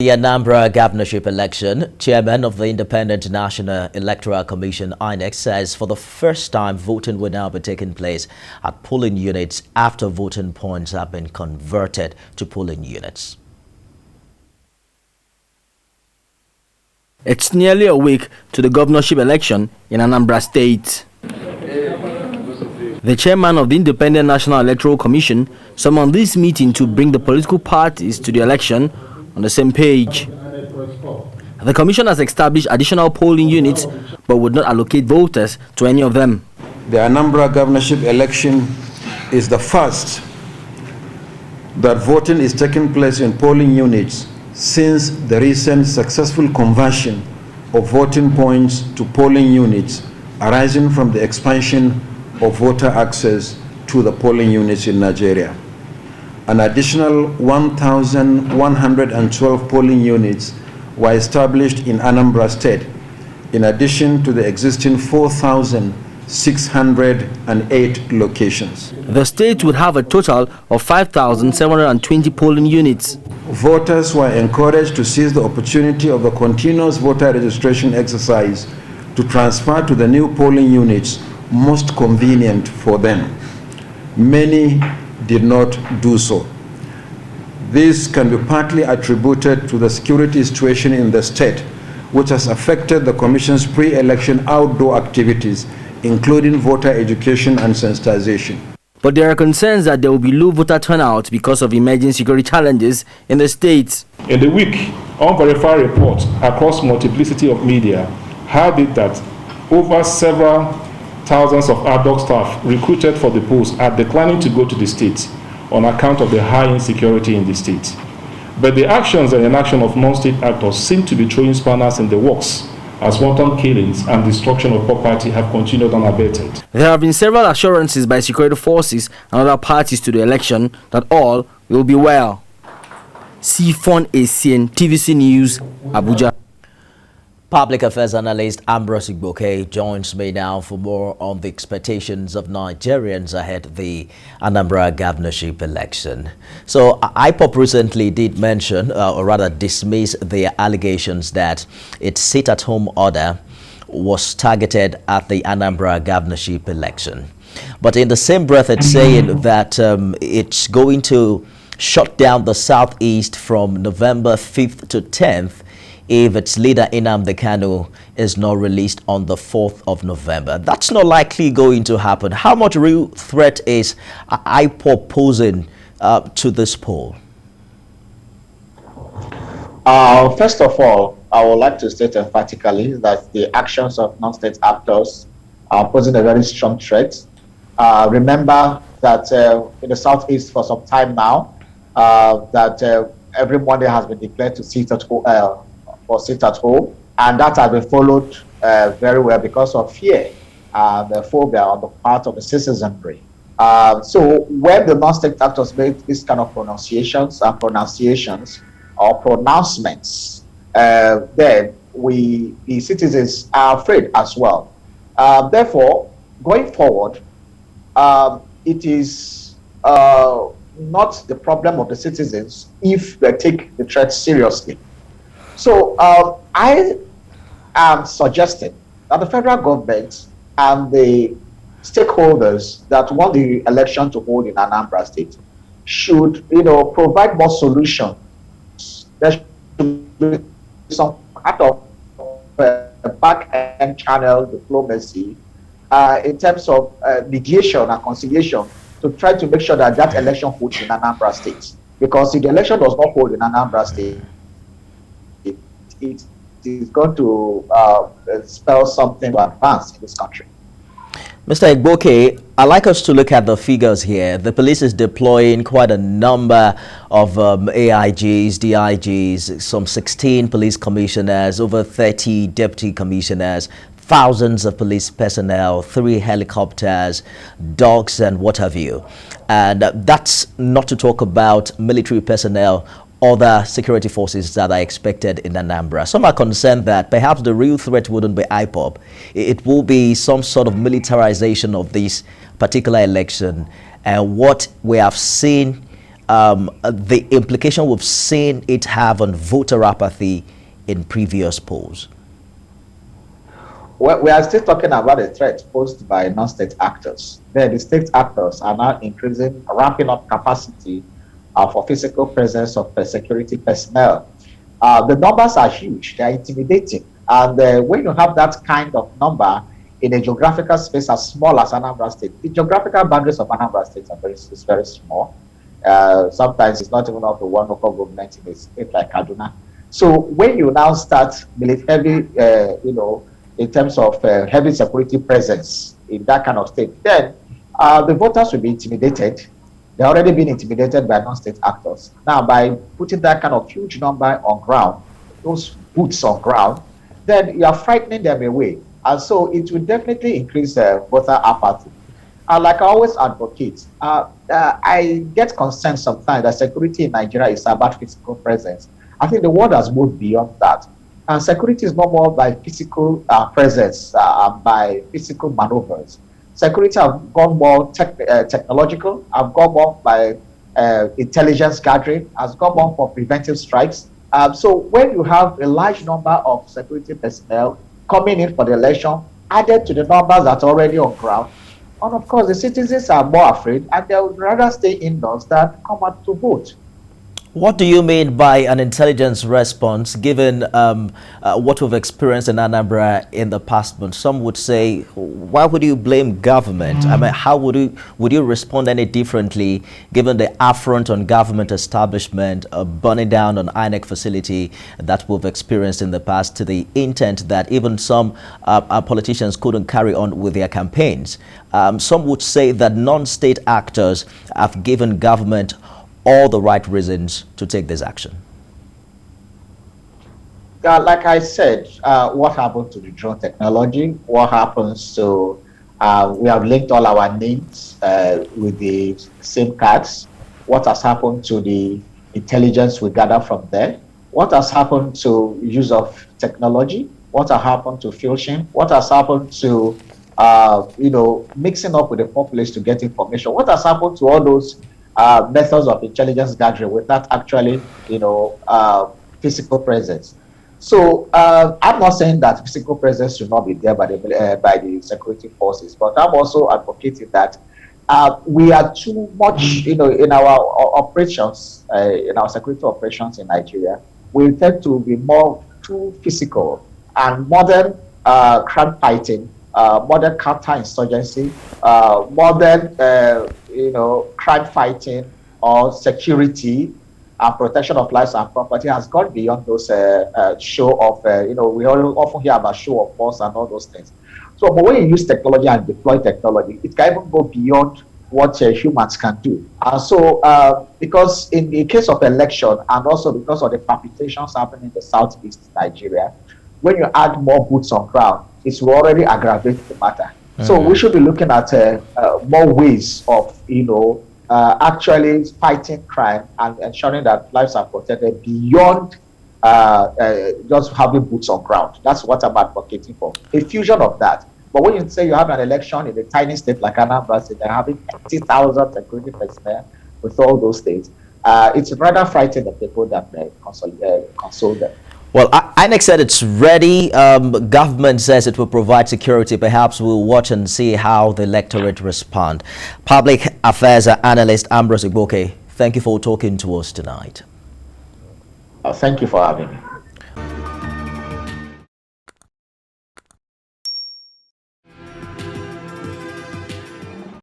The Anambra Governorship Election, Chairman of the Independent National Electoral Commission (INEC) says for the first time voting will now be taking place at polling units after voting points have been converted to polling units. It's nearly a week to the governorship election in Anambra State. The chairman of the Independent National Electoral Commission summoned this meeting to bring the political parties to the election on the same page. The commission has established additional polling units but would not allocate voters to any of them. The Anambra Governorship Election is the first that voting is taking place in polling units since the recent successful conversion of voting points to polling units arising from the expansion of voter access to the polling units in Nigeria. An additional 1,112 polling units were established in Anambra State, in addition to the existing 4,608 locations. The state would have a total of 5,720 polling units. Voters were encouraged to seize the opportunity of the continuous voter registration exercise to transfer to the new polling units most convenient for them. Many did not do so. This can be partly attributed to the security situation in the state, which has affected the Commission's pre-election outdoor activities, including voter education and sensitization. But there are concerns that there will be low voter turnout because of emerging security challenges in the state. In the week, unverified reports across multiplicity of media had it that over several thousands of adult staff recruited for the post are declining to go to the state on account of the high insecurity in the state. But the actions and inaction of non-state actors seem to be throwing spanners in the works as wanton killings and destruction of property have continued unabated. There have been several assurances by security forces and other parties to the election that all will be well. Sifon Esien, TVC News, Abuja. Public Affairs Analyst Ambrose Igboke joins me now for more on the expectations of Nigerians ahead of the Anambra Governorship Election. So IPOB recently did mention, or rather dismiss the allegations that its sit-at-home order was targeted at the Anambra Governorship Election. But in the same breath, it's saying that it's going to shut down the Southeast from November 5th to 10th if its leader Nnamdi Kanu is not released on the 4th of November. That's not likely going to happen. How much real threat is IPOB posing to this poll? First of all, I would like to state emphatically that the actions of non-state actors are posing a very strong threat. Remember that in the Southeast for some time now, that every Monday has been declared to sit at home, and that has been followed very well because of fear and the phobia on the part of the citizenry. So when the non-state actors make this kind of pronunciations or pronouncements, then the citizens are afraid as well. Therefore, going forward, it is not the problem of the citizens if they take the threat seriously. So I am suggesting that the federal government and the stakeholders that want the election to hold in Anambra State should, provide more solutions. There should be some kind of back-end channel diplomacy in terms of mediation and conciliation to try to make sure that that election holds in Anambra State. Because if the election does not hold in Anambra State, it is going to spell something to advance in this country. Mr. Igboke, I'd like us to look at the figures here. The police is deploying quite a number of AIGs, DIGs, some 16 police commissioners, over 30 deputy commissioners, thousands of police personnel, 3 helicopters, dogs, and what have you. And that's not to talk about military personnel, other security forces that are expected in Anambra. Some are concerned that perhaps the real threat wouldn't be IPOB. It will be some sort of militarization of this particular election. And what we have seen the implication we've seen it have on voter apathy in previous polls? Well, we are still talking about the threat posed by non-state actors. The state actors are now ramping up capacity for physical presence of security personnel. The numbers are huge, they are intimidating. And when you have that kind of number in a geographical space as small as Anambra State, the geographical boundaries of Anambra State are very small. Sometimes it's not even up to one local government in a state like Kaduna. So when you now start heavy, in terms of heavy security presence in that kind of state, then the voters will be intimidated. They're already being intimidated by non-state actors. Now, by putting that kind of huge number on ground, those boots on ground, then you are frightening them away. And so it will definitely increase voter apathy. And like I always advocate, I get concerned sometimes that security in Nigeria is about physical presence. I think the world has moved beyond that. And security is no more by physical presence, by physical maneuvers. Security have gone more technological, have gone more by intelligence gathering, has gone more for preventive strikes. So when you have a large number of security personnel coming in for the election, added to the numbers that are already on ground, and of course the citizens are more afraid and they would rather stay indoors than come out to vote. What do you mean by an intelligence response, given what we've experienced in Anambra in the past month? Some would say, why would you blame government? I mean, how would you respond any differently, given the affront on government establishment, burning down an inec facility that we've experienced in the past, to the intent that even some politicians couldn't carry on with their campaigns? Some would say that non-state actors have given government all the right reasons to take this action. Like I said, what happened to the drone technology? What happens to, we have linked all our names with the SIM cards. What has happened to the intelligence we gather from there? What has happened to use of technology? What has happened to filtering? What has happened to, mixing up with the populace to get information? What has happened to all those methods of intelligence gathering without actually, physical presence? So I'm not saying that physical presence should not be there by the security forces, but I'm also advocating that we are too much, in our operations, in our security operations in Nigeria, we tend to be too physical, and modern crime fighting, modern counterinsurgency, modern crime fighting or security and protection of lives and property has gone beyond those show of, we often hear about show of force and all those things. So, but when you use technology and deploy technology, it can even go beyond what humans can do. And so, because in the case of election, and also because of the palpitations happening in the southeast Nigeria, when you add more boots on ground, it will already aggravate the matter. So we should be looking at more ways of, actually fighting crime and ensuring that lives are protected beyond just having boots on ground. That's what I'm advocating for, a fusion of that. But when you say you have an election in a tiny state like Anambra State, they're having 30,000 security personnel with all those states, it's rather frightening the people that console them. Well, INEC said it's ready. Government says it will provide security. Perhaps we'll watch and see how the electorate respond. Public Affairs Analyst Ambrose Igboke, thank you for talking to us tonight. Thank you for having me.